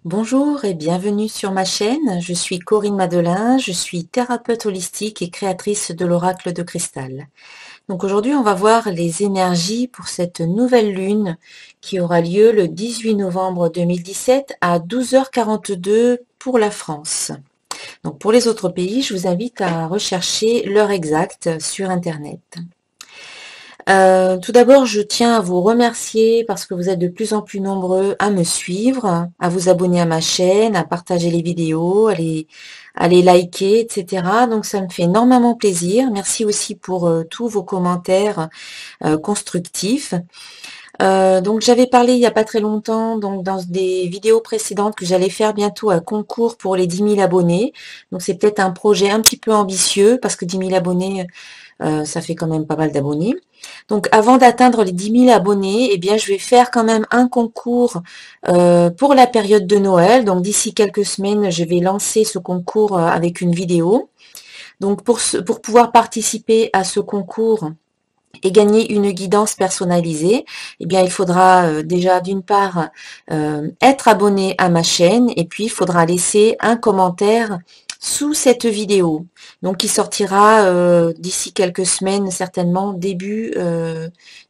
Bonjour et bienvenue sur ma chaîne. Je suis Corinne Madelin, je suis thérapeute holistique et créatrice de l'oracle de cristal. Donc aujourd'hui, on va voir les énergies pour cette nouvelle lune qui aura lieu le 18 novembre 2017 à 12h42 pour la France. Donc pour les autres pays, je vous invite à rechercher l'heure exacte sur Internet. Tout d'abord, je tiens à vous remercier parce que vous êtes de plus en plus nombreux à me suivre, à vous abonner à ma chaîne, à partager les vidéos, à les liker, etc. Donc ça me fait énormément plaisir. Merci aussi pour tous vos commentaires constructifs. Donc j'avais parlé il n'y a pas très longtemps, donc dans des vidéos précédentes, que j'allais faire bientôt un concours pour les 10 000 abonnés. Donc c'est peut-être un projet un petit peu ambitieux parce que 10 000 abonnés, ça fait quand même pas mal d'abonnés. Donc avant d'atteindre les 10 000 abonnés, eh bien je vais faire quand même un concours pour la période de Noël. Donc d'ici quelques semaines, je vais lancer ce concours avec une vidéo. Donc pour pouvoir participer à ce concours et gagner une guidance personnalisée, eh bien il faudra déjà d'une part être abonné à ma chaîne et puis il faudra laisser un commentaire sous cette vidéo. Donc qui sortira d'ici quelques semaines, certainement début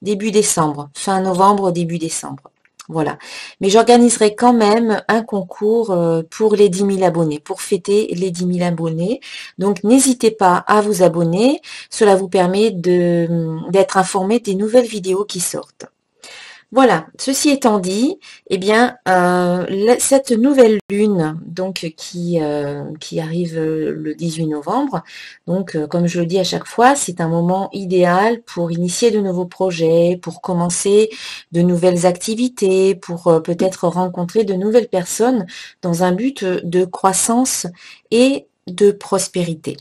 décembre, fin novembre, début décembre. Voilà. Mais j'organiserai quand même un concours pour les 10 000 abonnés, pour fêter les 10 000 abonnés. Donc n'hésitez pas à vous abonner. Cela vous permet d'être informé des nouvelles vidéos qui sortent. Voilà, ceci étant dit, eh bien, cette nouvelle lune, donc qui arrive le 18 novembre, donc comme je le dis à chaque fois, c'est un moment idéal pour initier de nouveaux projets, pour commencer de nouvelles activités, pour peut-être rencontrer de nouvelles personnes dans un but de croissance et de prospérité.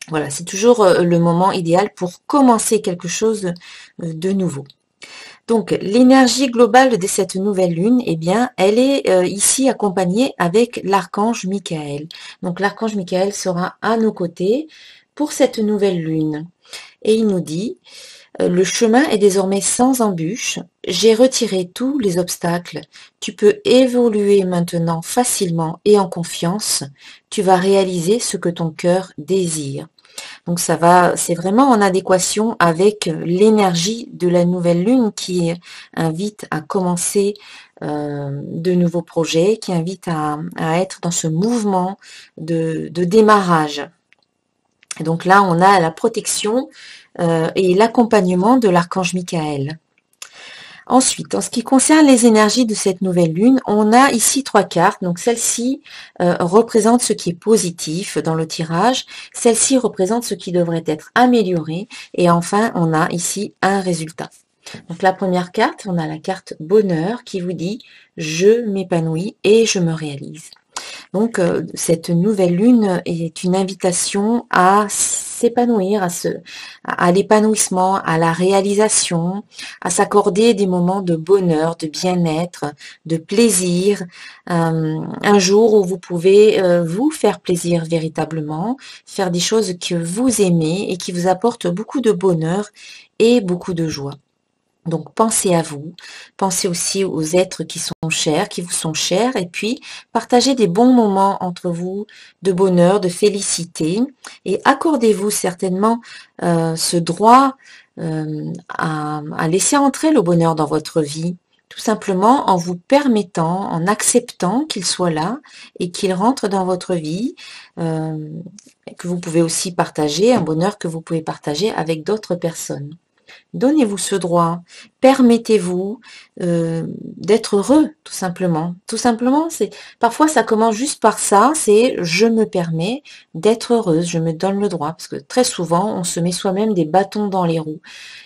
Voilà, c'est toujours le moment idéal pour commencer quelque chose de nouveau. Donc, l'énergie globale de cette nouvelle lune, eh bien, elle est ici accompagnée avec l'archange Michael. Donc, l'archange Michael sera à nos côtés pour cette nouvelle lune. Et il nous dit, le chemin est désormais sans embûches. J'ai retiré tous les obstacles. Tu peux évoluer maintenant facilement et en confiance. Tu vas réaliser ce que ton cœur désire. Donc c'est vraiment en adéquation avec l'énergie de la nouvelle lune qui invite à commencer de nouveaux projets, qui invite à être dans ce mouvement de démarrage. Et donc là, on a la protection et l'accompagnement de l'archange Michael. Ensuite, en ce qui concerne les énergies de cette nouvelle lune, on a ici 3 cartes. Donc celle-ci représente ce qui est positif dans le tirage. Celle-ci représente ce qui devrait être amélioré. Et enfin, on a ici un résultat. Donc la première carte, on a la carte bonheur qui vous dit « Je m'épanouis et je me réalise ». Donc cette nouvelle lune est une invitation à s'épanouir, à l'épanouissement, à la réalisation, à s'accorder des moments de bonheur, de bien-être, de plaisir, un jour où vous pouvez vous faire plaisir véritablement, faire des choses que vous aimez et qui vous apportent beaucoup de bonheur et beaucoup de joie. Donc pensez à vous, pensez aussi aux êtres qui sont chers, qui vous sont chers, et puis partagez des bons moments entre vous, de bonheur, de félicité, et accordez-vous certainement ce droit à laisser entrer le bonheur dans votre vie, tout simplement en vous permettant, en acceptant qu'il soit là et qu'il rentre dans votre vie, que vous pouvez aussi partager, un bonheur que vous pouvez partager avec d'autres personnes. Donnez-vous ce droit, permettez-vous d'être heureux, tout simplement. Tout simplement, parfois ça commence juste par ça, c'est je me permets d'être heureuse, je me donne le droit, parce que très souvent on se met soi-même des bâtons dans les roues.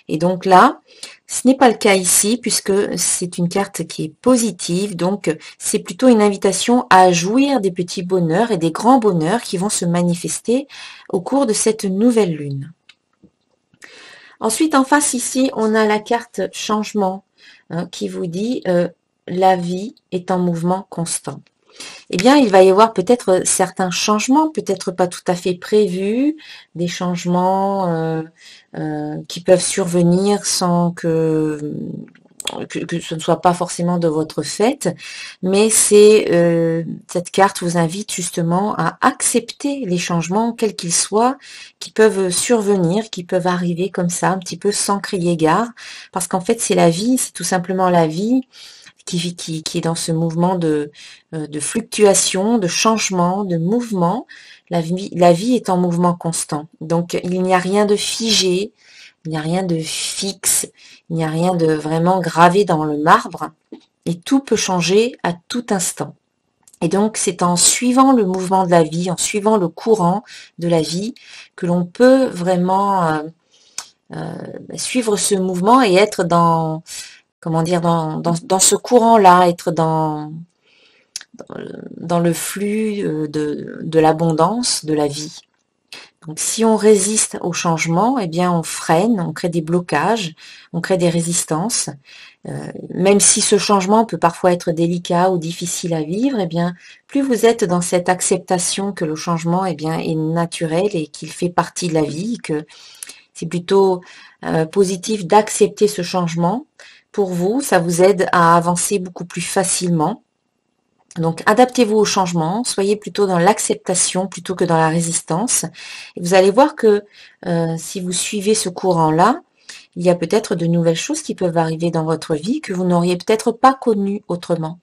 Et donc là, ce n'est pas le cas ici, puisque c'est une carte qui est positive, donc c'est plutôt une invitation à jouir des petits bonheurs et des grands bonheurs qui vont se manifester au cours de cette nouvelle lune. Ensuite, en face ici, on a la carte changement qui vous dit la vie est en mouvement constant. Eh bien, il va y avoir peut-être certains changements, peut-être pas tout à fait prévus, des changements qui peuvent survenir sans que que ce ne soit pas forcément de votre fait, mais c'est cette carte vous invite justement à accepter les changements, quels qu'ils soient, qui peuvent survenir, qui peuvent arriver comme ça, un petit peu sans crier gare, parce qu'en fait c'est la vie, c'est tout simplement la vie qui est dans ce mouvement de fluctuation, de changement, de mouvement. La vie est en mouvement constant. Donc il n'y a rien de figé, il n'y a rien de fixe, il n'y a rien de vraiment gravé dans le marbre. Et tout peut changer à tout instant. Et donc c'est en suivant le mouvement de la vie, en suivant le courant de la vie, que l'on peut vraiment suivre ce mouvement et être dans, comment dire, dans ce courant-là, être dans le flux de l'abondance, de la vie. Donc si on résiste au changement, eh bien on freine, on crée des blocages, on crée des résistances. Même si ce changement peut parfois être délicat ou difficile à vivre, eh bien plus vous êtes dans cette acceptation que le changement eh bien, est naturel et qu'il fait partie de la vie, que c'est plutôt positif d'accepter ce changement. Pour vous, ça vous aide à avancer beaucoup plus facilement. Donc, adaptez-vous au changement, soyez plutôt dans l'acceptation plutôt que dans la résistance. Et vous allez voir que si vous suivez ce courant-là, il y a peut-être de nouvelles choses qui peuvent arriver dans votre vie que vous n'auriez peut-être pas connues autrement.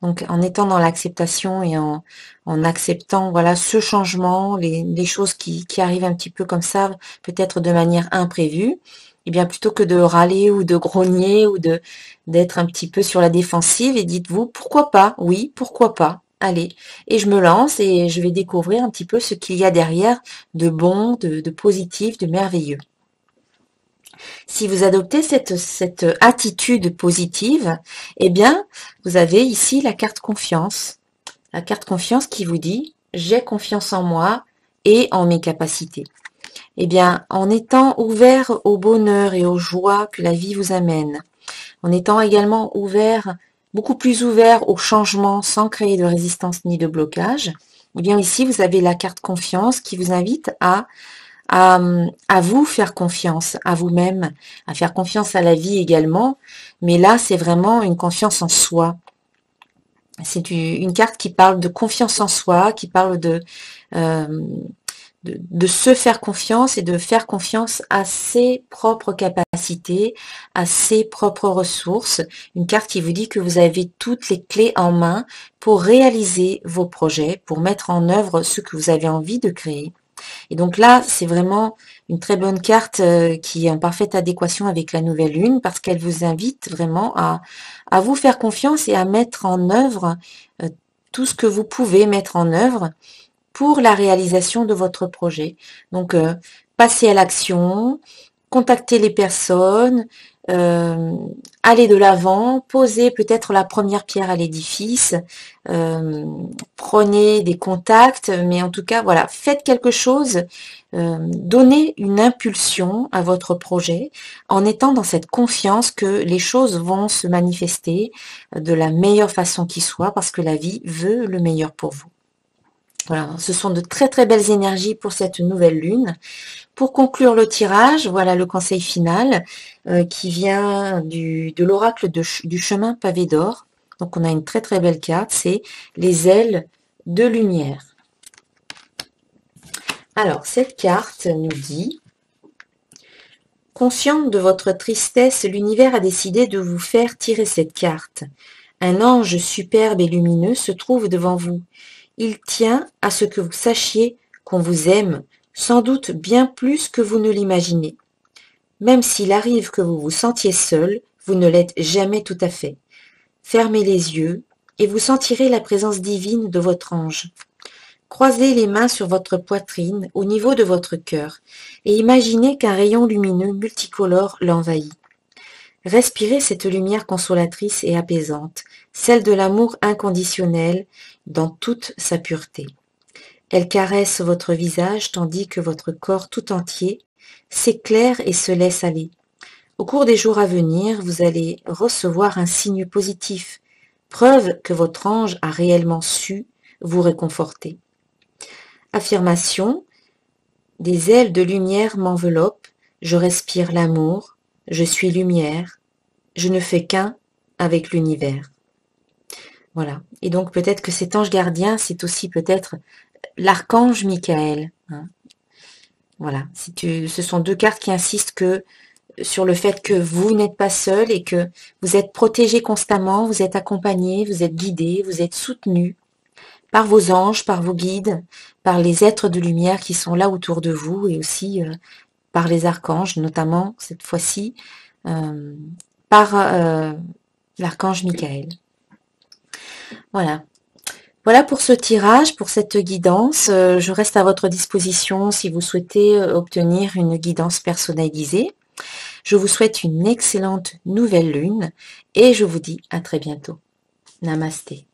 Donc, en étant dans l'acceptation et en acceptant voilà ce changement, les choses qui arrivent un petit peu comme ça, peut-être de manière imprévue, et bien plutôt que de râler ou de grogner ou d'être un petit peu sur la défensive, et dites-vous pourquoi pas, oui, pourquoi pas, allez, et je me lance et je vais découvrir un petit peu ce qu'il y a derrière de bon, de positif, de merveilleux. Si vous adoptez cette attitude positive, eh bien, vous avez ici la carte confiance. La carte confiance qui vous dit « j'ai confiance en moi et en mes capacités ». Eh bien, en étant ouvert au bonheur et aux joies que la vie vous amène, en étant également ouvert, beaucoup plus ouvert au changement sans créer de résistance ni de blocage, eh bien ici, vous avez la carte confiance qui vous invite à vous faire confiance, à vous-même, à faire confiance à la vie également. Mais là, c'est vraiment une confiance en soi. C'est une carte qui parle de confiance en soi, qui parle de se faire confiance et de faire confiance à ses propres capacités, à ses propres ressources. Une carte qui vous dit que vous avez toutes les clés en main pour réaliser vos projets, pour mettre en œuvre ce que vous avez envie de créer. Et donc là, c'est vraiment une très bonne carte qui est en parfaite adéquation avec la nouvelle lune parce qu'elle vous invite vraiment à vous faire confiance et à mettre en œuvre tout ce que vous pouvez mettre en œuvre pour la réalisation de votre projet. Donc, passez à l'action, contactez les personnes, allez de l'avant, posez peut-être la première pierre à l'édifice, prenez des contacts, mais en tout cas, voilà, faites quelque chose, donnez une impulsion à votre projet en étant dans cette confiance que les choses vont se manifester de la meilleure façon qui soit parce que la vie veut le meilleur pour vous. Voilà, ce sont de très très belles énergies pour cette nouvelle lune. Pour conclure le tirage, voilà le conseil final qui vient de l'oracle du chemin pavé d'or. Donc on a une très très belle carte, c'est les ailes de lumière. Alors cette carte nous dit, consciente de votre tristesse, l'univers a décidé de vous faire tirer cette carte. Un ange superbe et lumineux se trouve devant vous. Il tient à ce que vous sachiez qu'on vous aime, sans doute bien plus que vous ne l'imaginez. Même s'il arrive que vous vous sentiez seul, vous ne l'êtes jamais tout à fait. Fermez les yeux et vous sentirez la présence divine de votre ange. Croisez les mains sur votre poitrine au niveau de votre cœur et imaginez qu'un rayon lumineux multicolore l'envahit. Respirez cette lumière consolatrice et apaisante, celle de l'amour inconditionnel dans toute sa pureté. Elle caresse votre visage tandis que votre corps tout entier s'éclaire et se laisse aller. Au cours des jours à venir, vous allez recevoir un signe positif, preuve que votre ange a réellement su vous réconforter. Affirmation, des ailes de lumière m'enveloppent, je respire l'amour, je suis lumière, je ne fais qu'un avec l'univers. Voilà. Et donc peut-être que cet ange gardien, c'est aussi peut-être l'archange Michael, hein. Voilà. Ce sont deux cartes qui insistent sur le fait que vous n'êtes pas seul et que vous êtes protégé constamment, vous êtes accompagné, vous êtes guidé, vous êtes soutenu par vos anges, par vos guides, par les êtres de lumière qui sont là autour de vous et aussi par les archanges, notamment cette fois-ci euh, par l'archange Michael. Voilà. Voilà pour ce tirage, pour cette guidance. Je reste à votre disposition si vous souhaitez obtenir une guidance personnalisée. Je vous souhaite une excellente nouvelle lune et je vous dis à très bientôt. Namasté.